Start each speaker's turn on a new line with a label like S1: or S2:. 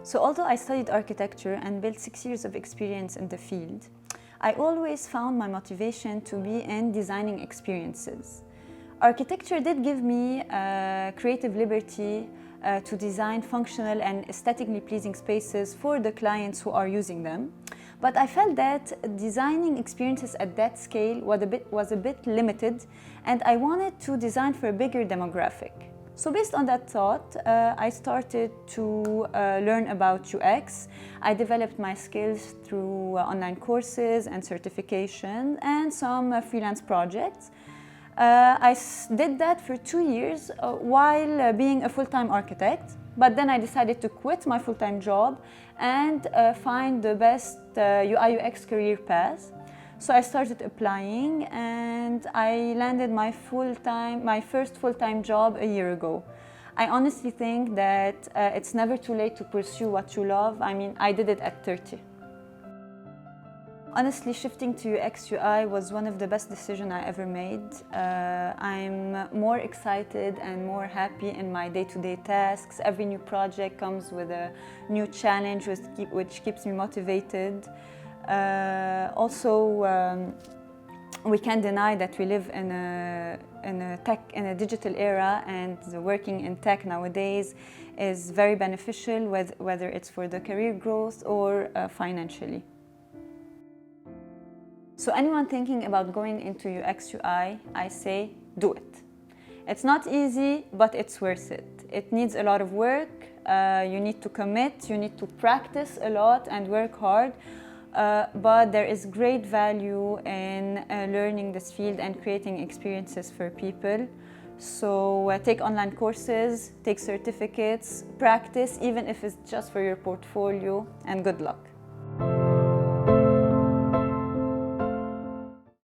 S1: So although I studied architecture and built 6 years of experience in the field, I always found my motivation to be in designing experiences. Architecture did give me creative liberty to design functional and aesthetically pleasing spaces for the clients who are using them. But I felt that designing experiences at that scale was a bit limited, and I wanted to design for a bigger demographic. So based on that thought, I started to learn about UX. I developed my skills through online courses and certification and some freelance projects. I did that for 2 years while being a full-time architect, but then I decided to quit my full-time job and find the best UI/UX career path. So I started applying and I landed my first full-time job a year ago. I honestly think that it's never too late to pursue what you love. I mean, I did it at 30. Honestly, shifting to UX UI was one of the best decisions I ever made. I'm more excited and more happy in my day-to-day tasks. Every new project comes with a new challenge which keeps me motivated. We can't deny that we live in a digital era, and working in tech nowadays is very beneficial, whether it's for the career growth or financially. So anyone thinking about going into UX UI, I say do it. It's not easy, but it's worth it. It needs a lot of work. You need to commit, you need to practice a lot and work hard. But there is great value in learning this field and creating experiences for people. So take online courses, take certificates, practice, even if it's just for your portfolio, and good luck.